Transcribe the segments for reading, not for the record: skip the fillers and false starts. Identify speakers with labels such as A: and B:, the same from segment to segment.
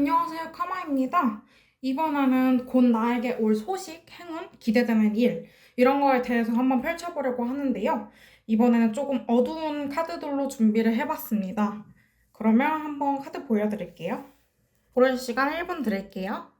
A: 안녕하세요, 카마입니다. 이번에는 곧 나에게 올 소식, 행운, 기대되는 일, 이런 거에 대해서 한번 펼쳐보려고 하는데요. 이번에는 조금 어두운 카드들로 준비를 해봤습니다. 그러면 한번 카드 보여드릴게요. 고를 시간 1분 드릴게요.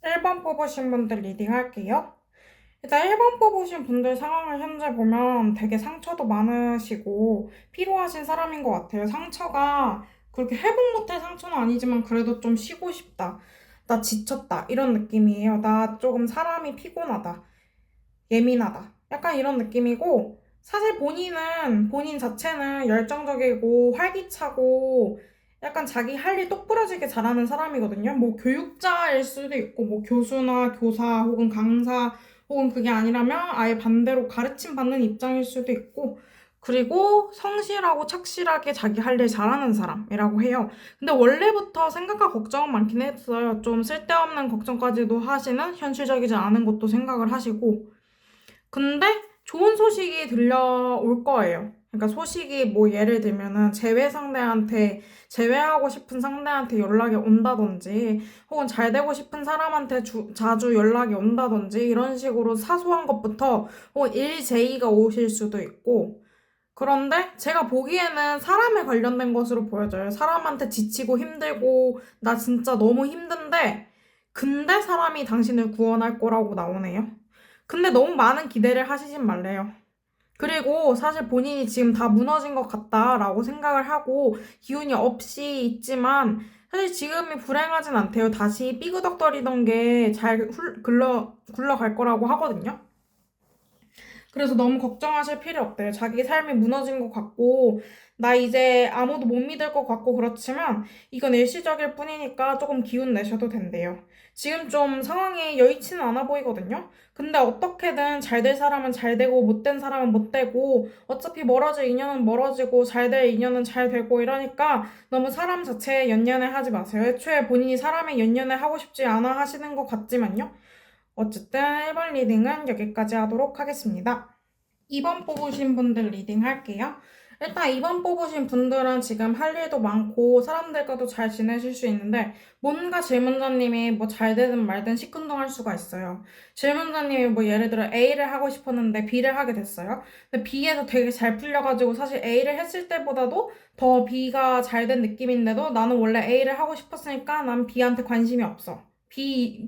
A: 일 번 뽑으신 분들 리딩 할게요. 일단 1번 뽑으신 분들 상황을 현재 보면 되게 상처도 많으시고 필요하신 사람인 것 같아요. 상처가 그렇게 회복 못할 상처는 아니지만 그래도 좀 쉬고 싶다. 나 지쳤다. 이런 느낌이에요. 나 조금 사람이 피곤하다. 예민하다. 약간 이런 느낌이고 사실 본인 자체는 열정적이고 활기차고 약간 자기 할 일 똑부러지게 잘하는 사람이거든요. 뭐 교육자일 수도 있고 뭐 교수나 교사 혹은 강사 혹은 그게 아니라면 아예 반대로 가르침 받는 입장일 수도 있고 그리고 성실하고 착실하게 자기 할 일 잘하는 사람이라고 해요. 근데 원래부터 생각과 걱정은 많긴 했어요. 좀 쓸데없는 걱정까지도 하시는 현실적이지 않은 것도 생각을 하시고 근데 좋은 소식이 들려올 거예요. 그러니까 소식이 뭐 예를 들면은 제외하고 싶은 상대한테 연락이 온다든지 혹은 잘 되고 싶은 사람한테 자주 연락이 온다든지 이런 식으로 사소한 것부터 혹은 일 제의가 오실 수도 있고 그런데 제가 보기에는 사람에 관련된 것으로 보여져요. 사람한테 지치고 힘들고 나 진짜 너무 힘든데 근데 사람이 당신을 구원할 거라고 나오네요. 근데 너무 많은 기대를 하시진 말래요. 그리고 사실 본인이 지금 다 무너진 것 같다라고 생각을 하고 기운이 없이 있지만 사실 지금이 불행하진 않대요. 다시 삐그덕거리던 게 잘 굴러갈 거라고 하거든요. 그래서 너무 걱정하실 필요 없대요. 자기 삶이 무너진 것 같고, 나 이제 아무도 못 믿을 것 같고 그렇지만, 이건 일시적일 뿐이니까 조금 기운 내셔도 된대요. 지금 좀 상황이 여의치는 않아 보이거든요? 근데 어떻게든 잘 될 사람은 잘 되고, 못 된 사람은 못 되고, 어차피 멀어질 인연은 멀어지고, 잘 될 인연은 잘 되고 이러니까 너무 사람 자체에 연연을 하지 마세요. 애초에 본인이 사람에 연연을 하고 싶지 않아 하시는 것 같지만요. 어쨌든 1번 리딩은 여기까지 하도록 하겠습니다. 2번 뽑으신 분들 리딩 할게요. 일단 2번 뽑으신 분들은 지금 할 일도 많고 사람들과도 잘 지내실 수 있는데 뭔가 질문자님이 뭐 잘 되든 말든 시큰둥할 수가 있어요. 질문자님이 뭐 예를 들어 A를 하고 싶었는데 B를 하게 됐어요. 근데 B에서 되게 잘 풀려가지고 사실 A를 했을 때보다도 더 B가 잘 된 느낌인데도 나는 원래 A를 하고 싶었으니까 난 B한테 관심이 없어.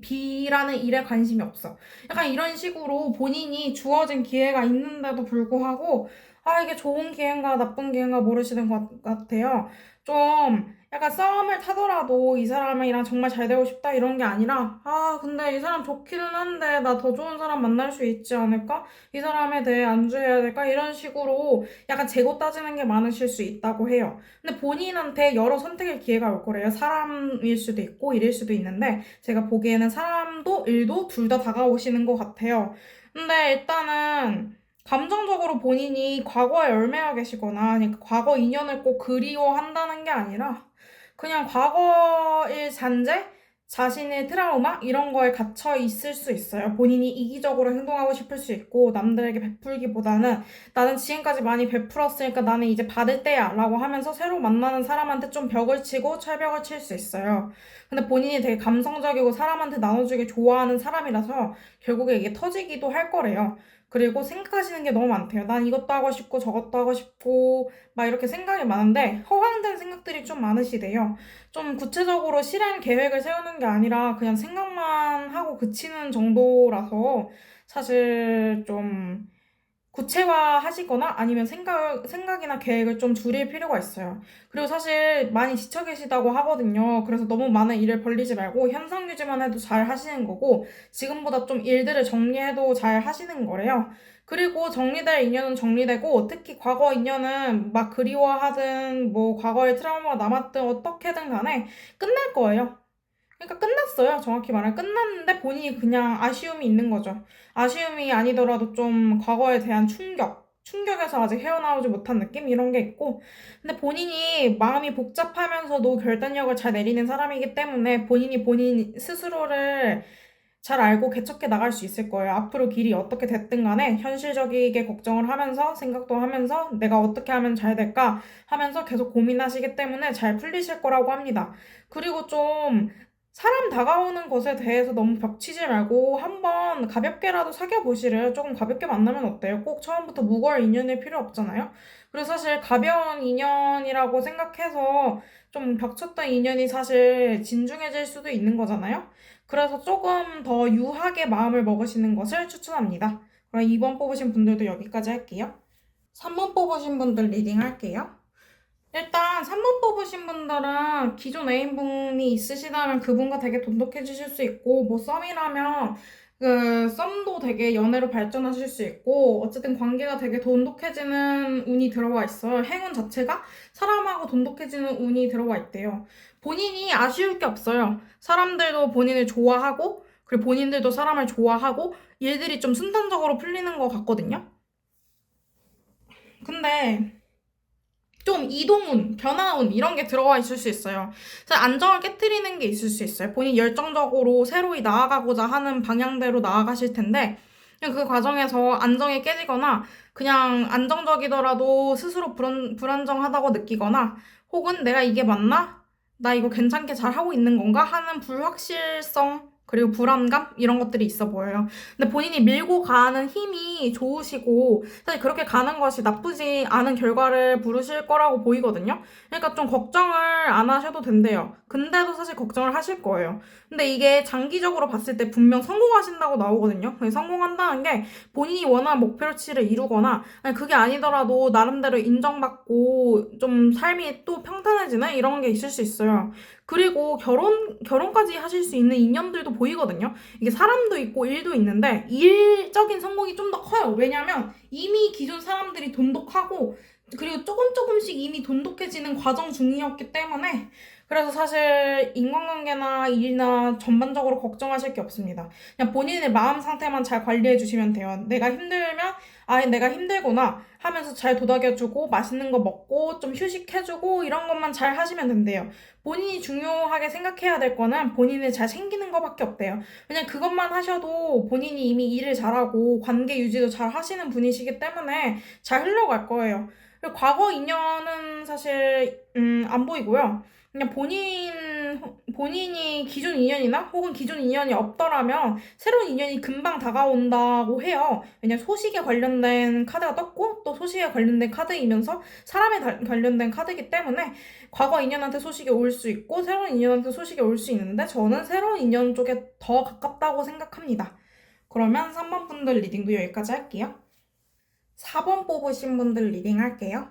A: B라는 일에 관심이 없어. 약간 이런 식으로 본인이 주어진 기회가 있는데도 불구하고, 아, 이게 좋은 기회인가 나쁜 기회인가 모르시는 것 같아요. 좀 약간 싸움을 타더라도 이 사람이랑 정말 잘 되고 싶다 이런 게 아니라 아 근데 이 사람 좋기는 한데 나 더 좋은 사람 만날 수 있지 않을까? 이 사람에 대해 안주해야 될까? 이런 식으로 약간 재고 따지는 게 많으실 수 있다고 해요. 근데 본인한테 여러 선택의 기회가 올 거래요. 사람일 수도 있고 일일 수도 있는데 제가 보기에는 사람도 일도 둘 다 다가오시는 것 같아요. 근데 일단은 감정적으로 본인이 과거에 얽매여 계시거나 그러니까 과거 인연을 꼭 그리워한다는 게 아니라 그냥 과거의 잔재, 자신의 트라우마 이런 거에 갇혀 있을 수 있어요. 본인이 이기적으로 행동하고 싶을 수 있고 남들에게 베풀기보다는 나는 지금까지 많이 베풀었으니까 나는 이제 받을 때야 라고 하면서 새로 만나는 사람한테 좀 벽을 치고 철벽을 칠 수 있어요. 근데 본인이 되게 감성적이고 사람한테 나눠주기 좋아하는 사람이라서 결국에 이게 터지기도 할 거래요. 그리고 생각하시는 게 너무 많대요. 난 이것도 하고 싶고 저것도 하고 싶고 막 이렇게 생각이 많은데 허황된 생각들이 좀 많으시대요. 좀 구체적으로 실행 계획을 세우는 게 아니라 그냥 생각만 하고 그치는 정도라서 사실 좀 구체화하시거나 아니면 생각이나 계획을 좀 줄일 필요가 있어요. 그리고 사실 많이 지쳐 계시다고 하거든요. 그래서 너무 많은 일을 벌리지 말고 현상 유지만 해도 잘 하시는 거고 지금보다 좀 일들을 정리해도 잘 하시는 거래요. 그리고 정리될 인연은 정리되고 특히 과거 인연은 막 그리워하든 뭐 과거의 트라우마가 남았든 어떻게든 간에 끝날 거예요. 그러니까 끝났어요. 정확히 말하면 끝났는데 본인이 그냥 아쉬움이 있는 거죠. 아쉬움이 아니더라도 좀 과거에 대한 충격에서 아직 헤어나오지 못한 느낌? 이런 게 있고. 근데 본인이 마음이 복잡하면서도 결단력을 잘 내리는 사람이기 때문에 본인이 본인 스스로를 잘 알고 개척해 나갈 수 있을 거예요. 앞으로 길이 어떻게 됐든 간에 현실적이게 걱정을 하면서 생각도 하면서 내가 어떻게 하면 잘 될까 하면서 계속 고민하시기 때문에 잘 풀리실 거라고 합니다. 그리고 좀 사람 다가오는 것에 대해서 너무 벽치지 말고 한번 가볍게라도 사귀어 보시래요. 조금 가볍게 만나면 어때요? 꼭 처음부터 무거울 인연일 필요 없잖아요. 그리고 사실 가벼운 인연이라고 생각해서 좀 벽쳤던 인연이 사실 진중해질 수도 있는 거잖아요. 그래서 조금 더 유하게 마음을 먹으시는 것을 추천합니다. 그럼 2번 뽑으신 분들도 여기까지 할게요. 3번 뽑으신 분들 리딩 할게요. 일단 3번 뽑으신 분들은 기존 애인분이 있으시다면 그분과 되게 돈독해지실 수 있고 뭐 썸이라면 그 썸도 되게 연애로 발전하실 수 있고 어쨌든 관계가 되게 돈독해지는 운이 들어와 있어요. 행운 자체가 사람하고 돈독해지는 운이 들어와 있대요. 본인이 아쉬울 게 없어요. 사람들도 본인을 좋아하고 그리고 본인들도 사람을 좋아하고 일들이 좀 순탄적으로 풀리는 것 같거든요. 근데 좀 이동운, 변화운 이런 게 들어와 있을 수 있어요. 그래서 안정을 깨트리는 게 있을 수 있어요. 본인 열정적으로 새로이 나아가고자 하는 방향대로 나아가실 텐데 그냥 그 과정에서 안정이 깨지거나 그냥 안정적이더라도 스스로 불안정하다고 느끼거나 혹은 내가 이게 맞나? 나 이거 괜찮게 잘 하고 있는 건가? 하는 불확실성 그리고 불안감 이런 것들이 있어 보여요. 근데 본인이 밀고 가는 힘이 좋으시고 사실 그렇게 가는 것이 나쁘지 않은 결과를 부르실 거라고 보이거든요. 그러니까 좀 걱정을 안 하셔도 된대요. 근데도 사실 걱정을 하실 거예요. 근데 이게 장기적으로 봤을 때 분명 성공하신다고 나오거든요. 성공한다는 게 본인이 원하는 목표치를 이루거나 아니 그게 아니더라도 나름대로 인정받고 좀 삶이 또 평탄해지는 이런 게 있을 수 있어요. 그리고 결혼까지 하실 수 있는 인연들도 보이거든요. 이게 사람도 있고 일도 있는데 일적인 성공이 좀 더 커요. 왜냐면 이미 기존 사람들이 돈독하고 그리고 조금씩 이미 돈독해지는 과정 중이었기 때문에 그래서 사실 인간관계나 일이나 전반적으로 걱정하실 게 없습니다. 그냥 본인의 마음 상태만 잘 관리해 주시면 돼요. 내가 힘들면 아 내가 힘들구나 하면서 잘 도닥여주고 맛있는 거 먹고 좀 휴식해주고 이런 것만 잘 하시면 된대요. 본인이 중요하게 생각해야 될 거는 본인을 잘 챙기는 것밖에 없대요. 그냥 그것만 하셔도 본인이 이미 일을 잘하고 관계 유지도 잘 하시는 분이시기 때문에 잘 흘러갈 거예요. 그리고 과거 인연은 사실 안 보이고요. 그냥 본인이 기존 인연이나 혹은 기존 인연이 없더라면 새로운 인연이 금방 다가온다고 해요. 왜냐면 소식에 관련된 카드가 떴고 또 소식에 관련된 카드이면서 사람에 관련된 카드이기 때문에 과거 인연한테 소식이 올 수 있고 새로운 인연한테 소식이 올 수 있는데 저는 새로운 인연 쪽에 더 가깝다고 생각합니다. 그러면 3번 분들 리딩도 여기까지 할게요. 4번 뽑으신 분들 리딩 할게요.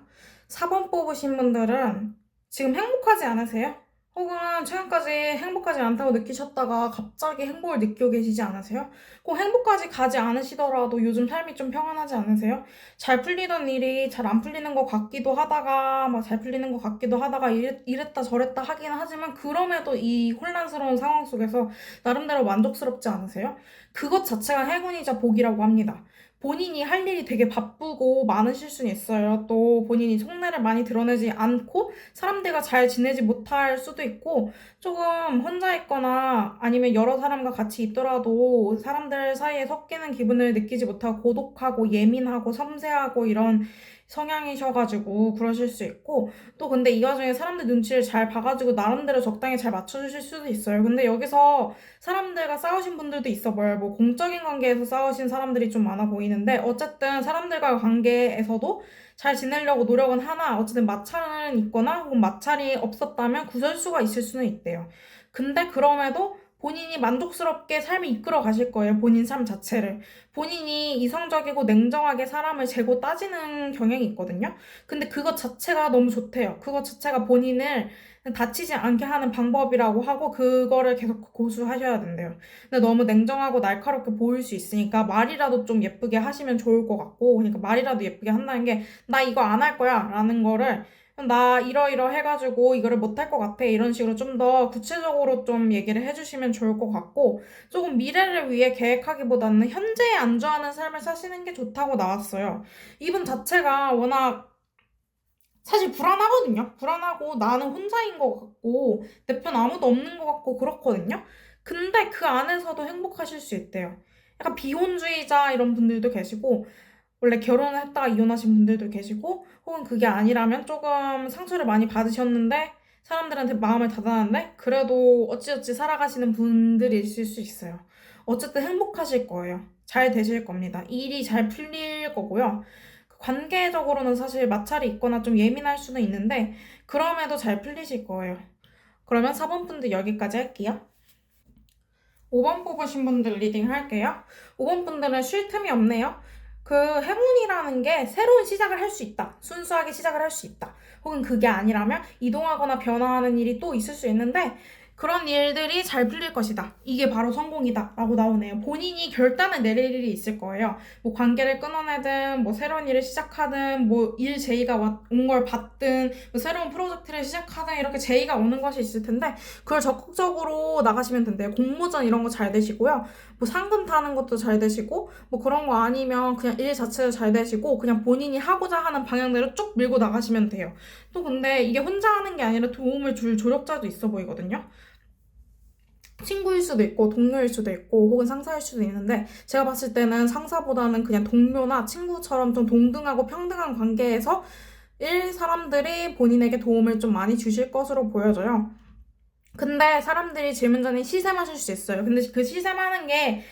A: 4번 뽑으신 분들은 지금 행복하지 않으세요? 혹은 최근까지 행복하지 않다고 느끼셨다가 갑자기 행복을 느끼고 계시지 않으세요? 꼭 행복까지 가지 않으시더라도 요즘 삶이 좀 평안하지 않으세요? 잘 풀리던 일이 잘 안 풀리는 것 같기도 하다가 막 잘 풀리는 것 같기도 하다가 이랬다 저랬다 하긴 하지만 그럼에도 이 혼란스러운 상황 속에서 나름대로 만족스럽지 않으세요? 그것 자체가 행운이자 복이라고 합니다. 본인이 할 일이 되게 바쁘고 많으실 수는 있어요. 또 본인이 속내를 많이 드러내지 않고 사람들과 잘 지내지 못할 수도 있고 조금 혼자 있거나 아니면 여러 사람과 같이 있더라도 사람들 사이에 섞이는 기분을 느끼지 못하고 고독하고 예민하고 섬세하고 이런 성향이셔가지고 그러실 수 있고 또 근데 이 와중에 사람들 눈치를 잘 봐가지고 나름대로 적당히 잘 맞춰주실 수도 있어요. 근데 여기서 사람들과 싸우신 분들도 있어 보여요. 뭐 공적인 관계에서 싸우신 사람들이 좀 많아 보이는데 어쨌든 사람들과의 관계에서도 잘 지내려고 노력은 하나 어쨌든 마찰은 있거나 혹은 마찰이 없었다면 구설수가 있을 수는 있대요. 근데 그럼에도 본인이 만족스럽게 삶을 이끌어 가실 거예요. 본인 삶 자체를. 본인이 이성적이고 냉정하게 사람을 재고 따지는 경향이 있거든요. 근데 그것 자체가 너무 좋대요. 그것 자체가 본인을 다치지 않게 하는 방법이라고 하고 그거를 계속 고수하셔야 된대요. 근데 너무 냉정하고 날카롭게 보일 수 있으니까 말이라도 좀 예쁘게 하시면 좋을 것 같고 그러니까 말이라도 예쁘게 한다는 게 나 이거 안 할 거야 라는 거를 나 이러이러 해가지고 이거를 못 할 것 같아 이런 식으로 좀 더 구체적으로 좀 얘기를 해주시면 좋을 것 같고 조금 미래를 위해 계획하기보다는 현재에 안주하는 삶을 사시는 게 좋다고 나왔어요. 이분 자체가 워낙 사실 불안하거든요. 불안하고 나는 혼자인 것 같고 내 편 아무도 없는 것 같고 그렇거든요. 근데 그 안에서도 행복하실 수 있대요. 약간 비혼주의자 이런 분들도 계시고 원래 결혼을 했다가 이혼하신 분들도 계시고 혹은 그게 아니라면 조금 상처를 많이 받으셨는데 사람들한테 마음을 닫아놨는데 그래도 어찌어찌 살아가시는 분들이 있을 수 있어요. 어쨌든 행복하실 거예요. 잘 되실 겁니다. 일이 잘 풀릴 거고요. 관계적으로는 사실 마찰이 있거나 좀 예민할 수는 있는데 그럼에도 잘 풀리실 거예요. 그러면 4번 분들 여기까지 할게요. 5번 뽑으신 분들 리딩 할게요. 5번 분들은 쉴 틈이 없네요. 그 행운이라는 게 새로운 시작을 할 수 있다. 순수하게 시작을 할 수 있다. 혹은 그게 아니라면 이동하거나 변화하는 일이 또 있을 수 있는데 그런 일들이 잘 풀릴 것이다. 이게 바로 성공이다. 라고 나오네요. 본인이 결단을 내릴 일이 있을 거예요. 뭐 관계를 끊어내든, 뭐 새로운 일을 시작하든, 뭐 일 제의가 온 걸 받든, 뭐 새로운 프로젝트를 시작하든, 이렇게 제의가 오는 것이 있을 텐데, 그걸 적극적으로 나가시면 된대요. 공모전 이런 거 잘 되시고요. 뭐 상금 타는 것도 잘 되시고, 뭐 그런 거 아니면 그냥 일 자체도 잘 되시고, 그냥 본인이 하고자 하는 방향대로 쭉 밀고 나가시면 돼요. 또 근데 이게 혼자 하는 게 아니라 도움을 줄 조력자도 있어 보이거든요. 친구일 수도 있고 동료일 수도 있고 혹은 상사일 수도 있는데 제가 봤을 때는 상사보다는 그냥 동료나 친구처럼 좀 동등하고 평등한 관계에서 사람들이 본인에게 도움을 좀 많이 주실 것으로 보여져요. 근데 사람들이 질문자님 시샘하실 수 있어요. 근데 그 시샘하는 게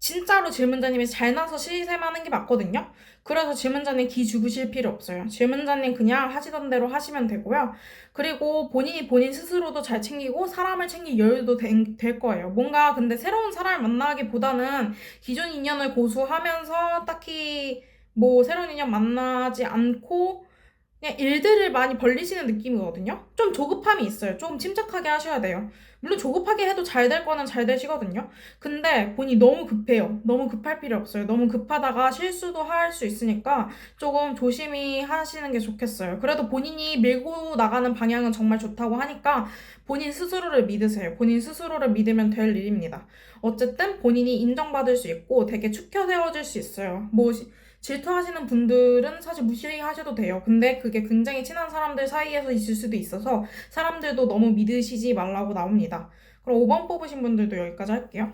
A: 진짜로 질문자님이 잘 나서 시샘하는 게 맞거든요. 그래서 질문자님 기 죽으실 필요 없어요. 질문자님 그냥 하시던 대로 하시면 되고요. 그리고 본인이 본인 스스로도 잘 챙기고 사람을 챙길 여유도 될 거예요. 뭔가 근데 새로운 사람을 만나기보다는 기존 인연을 고수하면서 딱히 뭐 새로운 인연 만나지 않고 그냥 일들을 많이 벌리시는 느낌이거든요. 좀 조급함이 있어요. 조금 침착하게 하셔야 돼요. 물론 조급하게 해도 잘 될 거는 잘 되시거든요. 근데 본인이 너무 급해요. 너무 급할 필요 없어요. 너무 급하다가 실수도 할 수 있으니까 조금 조심히 하시는 게 좋겠어요. 그래도 본인이 밀고 나가는 방향은 정말 좋다고 하니까 본인 스스로를 믿으세요. 본인 스스로를 믿으면 될 일입니다. 어쨌든 본인이 인정받을 수 있고 되게 축혀 세워질 수 있어요. 뭐 질투하시는 분들은 사실 무시하셔도 돼요. 근데 그게 굉장히 친한 사람들 사이에서 있을 수도 있어서 사람들도 너무 믿으시지 말라고 나옵니다. 그럼 5번 뽑으신 분들도 여기까지 할게요.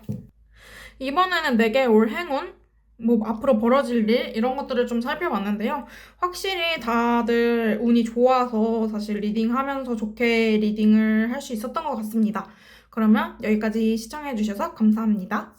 A: 이번에는 내게 올 행운, 뭐 앞으로 벌어질 일 이런 것들을 좀 살펴봤는데요. 확실히 다들 운이 좋아서 사실 리딩하면서 좋게 리딩을 할 수 있었던 것 같습니다. 그러면 여기까지 시청해주셔서 감사합니다.